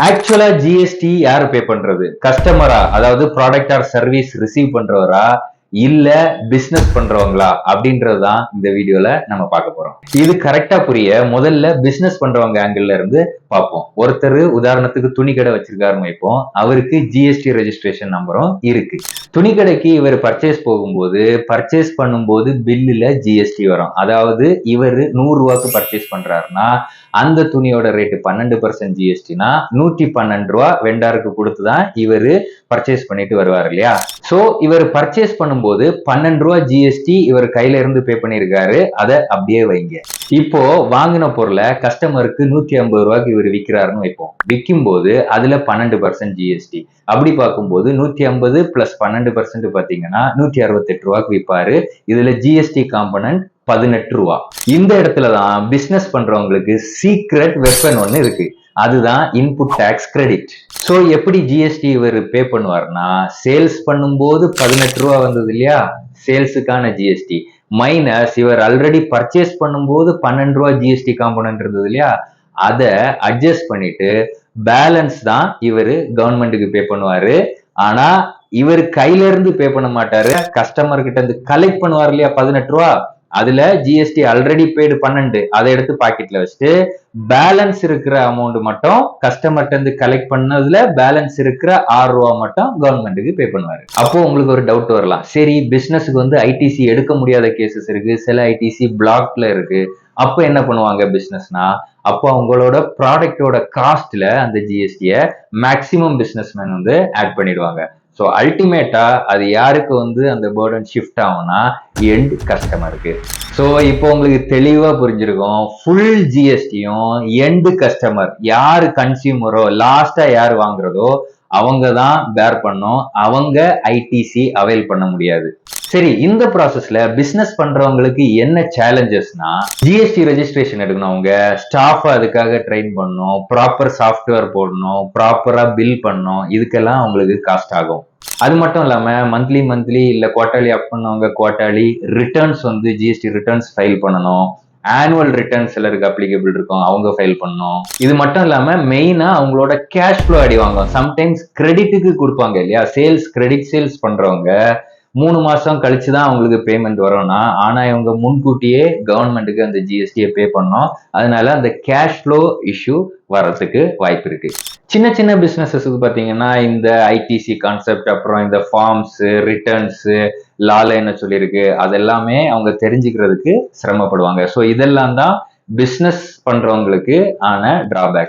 ஆக்சுவலா ஜிஎஸ்டி யாரு பே பண்றது? கஸ்டமரா, அதாவது ப்ராடக்ட் ஆர் சர்வீஸ் ரிசீவ் பண்றவரா, இல்ல பிசினஸ் பண்றவங்களா அப்படின்றதுதான் இந்த வீடியோல நம்ம பார்க்க போறோம். இது கரெக்டா புரிய முதல்ல பிசினஸ் பண்றவங்க ஆங்கிள் இருந்து பார்ப்போம். ஒருத்தர் உதாரணத்துக்கு துணி கடை வச்சிருக்காருன்னு வைப்போம். அவருக்கு ஜிஎஸ்டி ரெஜிஸ்ட்ரேஷன் நம்பரும் இருக்கு. துணி கடைக்கு இவர் பர்ச்சேஸ் போகும்போது பர்ச்சேஸ் பண்ணும்போது பில்லுல ஜிஎஸ்டி வரும். அதாவது இவர் 100 ரூபாய்க்கு பர்ச்சேஸ் பண்றாருன்னா அந்த துணியோட ரேட்டு 12% ஜிஎஸ்டினா 112 ரூபா வெண்டாருக்கு கொடுத்துதான் இவரு பர்ச்சேஸ் பண்ணிட்டு வருவார் இல்லையா? சோ இவர் பர்ச்சேஸ் பண்ணும்போது 12 ரூபா ஜிஎஸ்டி இவர் கையில இருந்து பே பண்ணிருக்காரு. அதை அப்படியே வைங்க. இப்போ வாங்கின பொருளை கஸ்டமருக்கு 150 ரூபாய்க்கு இவர் விற்கிறாருன்னு வைப்போம். விற்கும் போது அதுல 12% ஜிஎஸ்டி. அப்படி பார்க்கும்போது 150 பிளஸ் 12% பாத்தீங்கன்னா 168 ரூபாய்க்கு விற்பாரு. இதுல ஜிஎஸ்டி காம்பனன்ட் 18 ரூபா. இந்த இடத்துலதான் பிசினஸ் பண்றவங்களுக்கு சீக்ரெட் வெப்பன் ஒண்ணு இருக்கு. அதுதான் இன்புட் டாக்ஸ் கிரெடிட். சோ எப்படி ஜிஎஸ்டி இவர் பே பண்ணுவார்னா, சேல்ஸ் பண்ணும்போது 18 ரூபா வந்தது இல்லையா, சேல்ஸுக்கான ஜிஎஸ்டி மைனஸ் இவர் ஆல்ரெடி பர்ச்சேஸ் பண்ணும்போது 12 ரூபா ஜிஎஸ்டி காம்பனன்ட் இருந்தது இல்லையா, அதை அட்ஜஸ்ட் பண்ணிட்டு பேலன்ஸ் தான் இவர் கவர்மெண்ட்டுக்கு பே பண்ணுவாரு. ஆனா இவர் கையில இருந்து பே பண்ண மாட்டாரு, கஸ்டமர் கிட்ட இருந்து கலெக்ட் பண்ணுவார் இல்லையா 18 ரூபா, அதுல ஜிஎஸ்டி ஆல்ரெடி பெய்டு 12, அதை எடுத்து பாக்கெட்ல வச்சுட்டு பேலன்ஸ் இருக்கிற அமௌண்ட் மட்டும் கஸ்டமர்ட்ட இருந்து கலெக்ட் பண்ணதுல பேலன்ஸ் இருக்கிற 6 ரூபா மட்டும் கவர்மெண்ட்டுக்கு பே பண்ணுவாரு. அப்போ உங்களுக்கு ஒரு டவுட் வரலாம், சரி பிசினஸுக்கு வந்து ஐடிசி எடுக்க முடியாத கேசஸ் இருக்கு, சில ஐடிசி பிளாக்ல இருக்கு, அப்ப என்ன பண்ணுவாங்க பிசினஸ்னா, அப்போ அவங்களோட ப்ராடக்டோட காஸ்ட்ல அந்த ஜிஎஸ்டியை மேக்சிமம் பிசினஸ்மேன் வந்து ஆட் பண்ணிடுவாங்க. ஸோ அல்டிமேட்டா அது யாருக்கு வந்து அந்த பேர்டன் ஷிஃப்ட் ஆகும்னா எண்ட் கஸ்டமருக்கு. ஸோ இப்போ உங்களுக்கு தெளிவா புரிஞ்சிருக்கும், ஃபுல் ஜிஎஸ்டியும் எண்ட் கஸ்டமர் யாரு கன்சியூமரோ லாஸ்டா யார் வாங்குறதோ அவங்க தான் பேர் பண்ணும். அவங்க ஐடிசி அவைல் பண்ண முடியாது. சரி, இந்த ப்ராசஸ்ல பிசினஸ் பண்றவங்களுக்கு என்ன சேலஞ்சஸ்னா, ஜிஎஸ்டி ரெஜிஸ்ட்ரேஷன் எடுக்கணும், அவங்க ஸ்டாஃப் அதுக்காக ட்ரெயின் பண்ணணும், ப்ராப்பர் சாஃப்ட்வேர் போடணும், ப்ராப்பரா பில் பண்ணணும், இதுக்கெல்லாம் அவங்களுக்கு காஸ்ட் ஆகும். அது மட்டும் இல்லாம மந்த்லி இல்ல குவார்டர்லி அப் பண்ணவங்க குவார்டர்லி ரிட்டர்ன்ஸ் வந்து ஜிஎஸ்டி ரிட்டர்ன்ஸ் ஃபைல் பண்ணணும். ஆனுவல் ரிட்டர்ன் சிலருக்கு அப்ளிகபிள் இருக்கும், அவங்க ஃபைல் பண்ணணும். இது மட்டும் இல்லாம மெயினா அவங்களோட கேஷ் ஃப்ளோ அடி வாங்கும். சம்டைம்ஸ் கிரெடிட்டுக்கு கொடுப்பாங்க இல்லையா, சேல்ஸ் கிரெடிட் சேல்ஸ் பண்றவங்க 3 மாசம் கழிச்சுதான் அவங்களுக்கு பேமெண்ட் வரும்னா, ஆனா இவங்க முன்கூட்டியே கவர்மெண்ட்டுக்கு அந்த ஜிஎஸ்டியை பே பண்ணோம். அதனால அந்த கேஷ் ஃப்ளோ இஷ்யூ வர்றதுக்கு வாய்ப்பு இருக்கு. சின்ன சின்ன பிசினஸஸ்க்கு பாத்தீங்கன்னா இந்த ஐடிசி கான்செப்ட், அப்புறம் இந்த ஃபார்ம்ஸ், ரிட்டர்ன்ஸ், லால என்ன சொல்லியிருக்கு, அதெல்லாமே அவங்க தெரிஞ்சுக்கிறதுக்கு சிரமப்படுவாங்க. ஸோ இதெல்லாம் தான் பிசினஸ் பண்றவங்களுக்கு ஆன டிராபேக்.